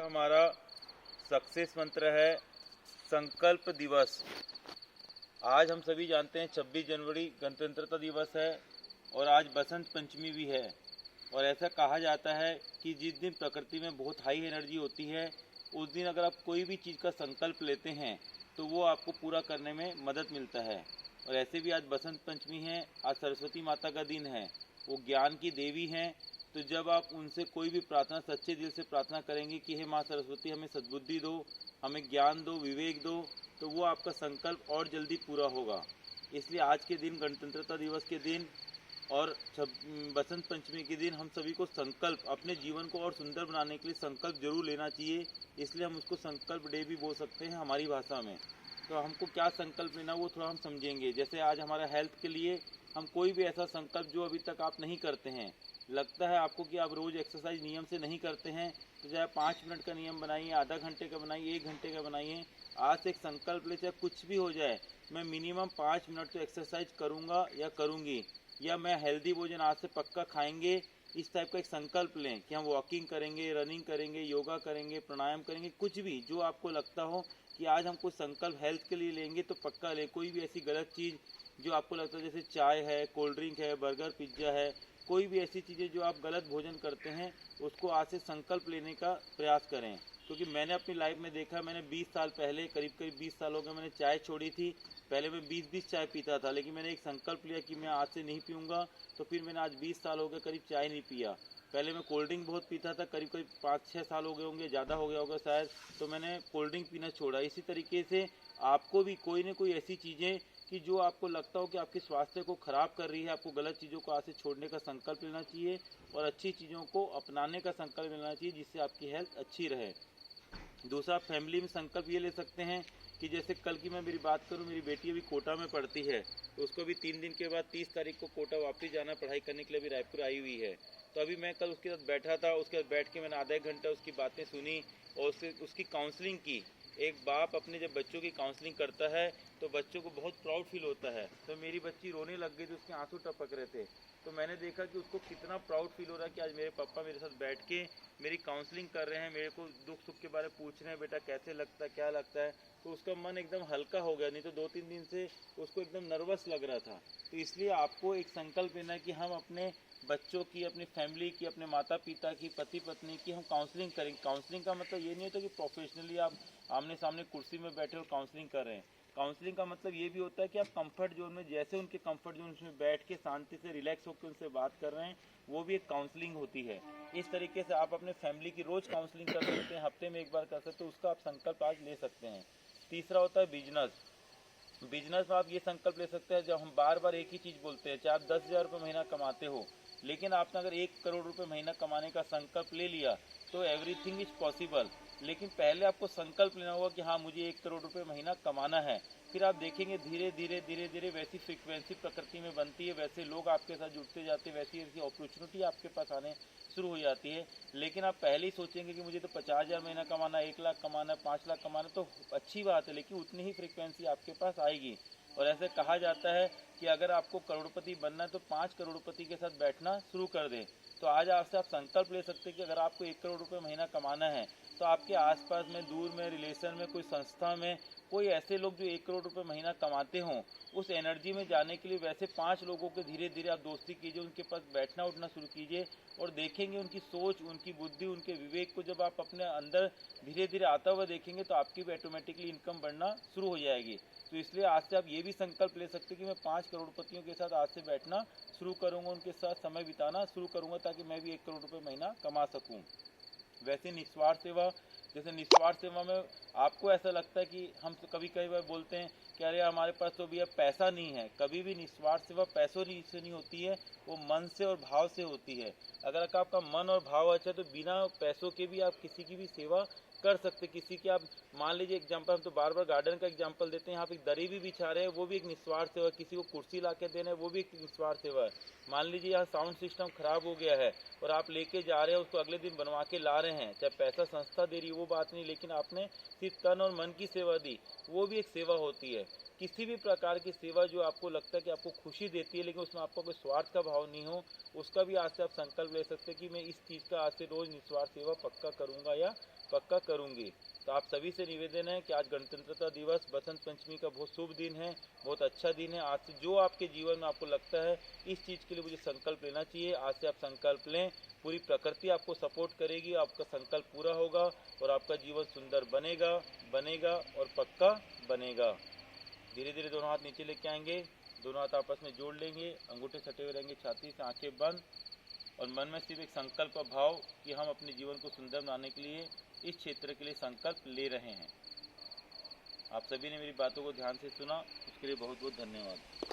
का हमारा सक्सेस मंत्र है संकल्प दिवस। आज हम सभी जानते हैं 26 जनवरी गणतंत्रता दिवस है और आज बसंत पंचमी भी है। और ऐसा कहा जाता है कि जिस दिन प्रकृति में बहुत हाई एनर्जी होती है उस दिन अगर आप कोई भी चीज़ का संकल्प लेते हैं तो वो आपको पूरा करने में मदद मिलता है। और ऐसे भी आज बसंत पंचमी है, आज सरस्वती माता का दिन है, वो ज्ञान की देवी हैं। तो जब आप उनसे कोई भी प्रार्थना सच्चे दिल से प्रार्थना करेंगे कि हे माँ सरस्वती हमें सद्बुद्धि दो, हमें ज्ञान दो, विवेक दो, तो वो आपका संकल्प और जल्दी पूरा होगा। इसलिए आज के दिन गणतंत्रता दिवस के दिन और बसंत पंचमी के दिन हम सभी को संकल्प अपने जीवन को और सुंदर बनाने के लिए संकल्प जरूर लेना चाहिए। इसलिए हम उसको संकल्प डे भी बोल सकते हैं हमारी भाषा में। तो हमको क्या संकल्प लेना वो थोड़ा हम समझेंगे। जैसे आज हमारा हेल्थ के लिए हम कोई भी ऐसा संकल्प जो अभी तक आप नहीं करते हैं, लगता है आपको कि आप रोज़ एक्सरसाइज नियम से नहीं करते हैं, तो चाहे 5 मिनट का नियम बनाइए, आधा घंटे का बनाइए, 1 घंटे का बनाइए। आज से एक संकल्प ले, चाहे कुछ भी हो जाए, मैं मिनिमम 5 मिनट तो एक्सरसाइज करूँगा या करूँगी, या मैं हेल्दी भोजन आज से पक्का खाएंगे। इस टाइप का एक संकल्प लें कि हम वॉकिंग करेंगे, रनिंग करेंगे, योगा करेंगे, प्राणायाम करेंगे, कुछ भी जो आपको लगता हो कि आज हम कुछ संकल्प हेल्थ के लिए लेंगे तो पक्का लें। कोई भी ऐसी गलत चीज़ जो आपको लगता है, जैसे चाय है, कोल्ड ड्रिंक है, बर्गर पिज्ज़ा है, कोई भी ऐसी चीज़ें जो आप गलत भोजन करते हैं, उसको आज से संकल्प लेने का प्रयास करें। क्योंकि मैंने अपनी लाइफ में देखा, मैंने 20 साल पहले, करीब 20 साल हो गए, मैंने चाय छोड़ी थी। पहले मैं 20-20 चाय पीता था, लेकिन मैंने एक संकल्प लिया कि मैं आज से नहीं पीऊँगा। तो फिर मैंने आज 20 साल हो गए करीब चाय नहीं पिया। पहले मैं कोल्ड ड्रिंक बहुत पीता था, करीब 5-6 साल हो गए होंगे, ज़्यादा हो गया होगा शायद, तो मैंने कोल्ड ड्रिंक पीना छोड़ा। इसी तरीके से आपको भी कोई ना कोई ऐसी चीज़ें कि जो आपको लगता हो कि आपके स्वास्थ्य को खराब कर रही है, आपको गलत चीज़ों को आज से छोड़ने का संकल्प लेना चाहिए और अच्छी चीज़ों को अपनाने का संकल्प लेना चाहिए, जिससे आपकी हेल्थ अच्छी रहे। दूसरा, फैमिली में संकल्प ये ले सकते हैं कि जैसे कल की मैं मेरी बात करूं, मेरी बेटी अभी कोटा में पढ़ती है, तो उसको भी 3 दिन के बाद 30 तारीख को कोटा वापस जाना, पढ़ाई करने के लिए अभी रायपुर आई हुई है। तो अभी मैं कल उसके साथ बैठा था, उसके साथ बैठ के मैंने आधा 1 घंटा उसकी बातें सुनी और उसकी काउंसलिंग की। एक बाप अपने जब बच्चों की काउंसलिंग करता है तो बच्चों को बहुत प्राउड फील होता है। तो मेरी बच्ची रोने लग गई, तो उसके आंसू टपक रहे थे। तो मैंने देखा कि उसको कितना प्राउड फील हो रहा है कि आज मेरे पापा मेरे साथ बैठ के मेरी काउंसलिंग कर रहे हैं, मेरे को दुख सुख के बारे में पूछ रहे हैं, बेटा कैसे लगता है, क्या लगता है। तो उसका मन एकदम हल्का हो गया, नहीं तो 2-3 दिन से उसको एकदम नर्वस लग रहा था। तो इसलिए आपको एक संकल्प लेना है कि हम अपने बच्चों की, अपनी फैमिली की, अपने माता पिता की, पति पत्नी की हम काउंसलिंग करेंगे। काउंसलिंग का मतलब ये नहीं होता कि प्रोफेशनली आप आमने सामने कुर्सी में बैठे और काउंसलिंग कर रहे हैं। काउंसलिंग का मतलब ये भी होता है कि आप कंफर्ट जोन में, जैसे उनके कंफर्ट जोन में बैठ के शांति से रिलैक्स होकर उनसे बात कर रहे हैं, वो भी एक काउंसलिंग होती है। इस तरीके से आप अपने फैमिली की रोज़ काउंसलिंग कर सकते हैं, हफ्ते में 1 बार कर सकते हैं, उसका आप संकल्प आज ले सकते हैं। तीसरा होता है बिजनेस। बिजनेस में आप ये संकल्प ले सकते हैं, जब हम बार बार एक ही चीज़ बोलते हैं, चाहे आप 10,000 रुपये महीना कमाते हो, लेकिन आपने अगर 1 करोड़ रुपये महीना कमाने का संकल्प ले लिया तो एवरीथिंग इज पॉसिबल। लेकिन पहले आपको संकल्प लेना होगा कि हाँ मुझे 1 करोड़ रुपये महीना कमाना है। फिर आप देखेंगे धीरे धीरे धीरे धीरे वैसी फ्रिक्वेंसी प्रकृति में बनती है, वैसे लोग आपके साथ जुड़ते जाते हैं, वैसी ऐसी अपॉर्चुनिटी आपके पास आने शुरू हो जाती है। लेकिन आप पहले ही सोचेंगे कि मुझे तो 50,000 महीना कमाना, 1 लाख कमाना, 5 लाख कमाना, तो अच्छी बात है, लेकिन उतनी ही फ्रिक्वेंसी आपके पास आएगी। और ऐसे कहा जाता है कि अगर आपको करोड़पति बनना है तो 5 करोड़पति के साथ बैठना शुरू कर दें। तो आज आपसे आप संकल्प ले सकते हैं कि अगर आपको 1 करोड़ रुपये महीना कमाना है तो आपके आसपास में, दूर में, रिलेशन में, कोई संस्था में कोई ऐसे लोग जो 1 करोड़ रुपये महीना कमाते हों, उस एनर्जी में जाने के लिए वैसे 5 लोगों के धीरे धीरे आप दोस्ती कीजिए, उनके पास बैठना उठना शुरू कीजिए और देखेंगे उनकी सोच, उनकी बुद्धि, उनके विवेक को जब आप अपने अंदर धीरे धीरे आता हुआ देखेंगे तो आपकी भी ऑटोमेटिकली इनकम बढ़ना शुरू हो जाएगी। तो इसलिए आज से आप ये भी संकल्प ले सकते हैं कि मैं 5 करोड़पतियों के साथ आज से बैठना शुरू करूँगा, उनके साथ समय बिताना शुरू करूँगा, ताकि मैं भी 1 करोड़ रुपये महीना कमा सकूँ। वैसे निस्वार्थ सेवा, जैसे निस्वार्थ सेवा में आपको ऐसा लगता है कि हम तो कभी कई बार बोलते हैं कि अरे हमारे पास तो भैया पैसा नहीं है। कभी भी निस्वार्थ सेवा पैसों से नहीं होती है, वो मन से और भाव से होती है। अगर आपका मन और भाव अच्छा है तो बिना पैसों के भी आप किसी की भी सेवा कर सकते। किसी की आप मान लीजिए एग्जाम्पल, हम तो बार बार गार्डन का एग्जाम्पल देते हैं, यहाँ पे दरी भी बिछा रहे हैं, वो भी एक निस्वार्थ सेवा है। किसी को कुर्सी ला के देना है, वो भी एक निस्वार्थ सेवा है। मान लीजिए यहाँ साउंड सिस्टम खराब हो गया है और आप लेके जा रहे हैं, उसको अगले दिन बनवा के ला रहे हैं, चाहे पैसा संस्था दे रही है वो बात नहीं, लेकिन आपने सिर्फ तन और मन की सेवा दी, वो भी एक सेवा होती है। किसी भी प्रकार की सेवा जो आपको लगता है कि आपको खुशी देती है लेकिन उसमें आपका कोई स्वार्थ का भाव नहीं हो, उसका भी आज से आप संकल्प ले सकते हैं कि मैं इस चीज़ का आज से रोज़ निस्वार्थ सेवा पक्का करूँगा या पक्का करूँगी। तो आप सभी से निवेदन है कि आज गणतंत्रता दिवस, बसंत पंचमी का बहुत शुभ दिन है, बहुत अच्छा दिन है। आज से जो आपके जीवन में आपको लगता है इस चीज़ के लिए मुझे संकल्प लेना चाहिए, आज से आप संकल्प लें। पूरी प्रकृति आपको सपोर्ट करेगी, आपका संकल्प पूरा होगा और आपका जीवन सुंदर बनेगा और पक्का बनेगा। धीरे धीरे दोनों हाथ नीचे लेके आएंगे, दोनों हाथ आपस में जोड़ लेंगे, अंगूठे सटे हुए रहेंगे छाती से, आंखें बंद, और मन में सिर्फ एक संकल्प का भाव कि हम अपने जीवन को सुंदर बनाने के लिए इस क्षेत्र के लिए संकल्प ले रहे हैं। आप सभी ने मेरी बातों को ध्यान से सुना, उसके लिए बहुत बहुत धन्यवाद।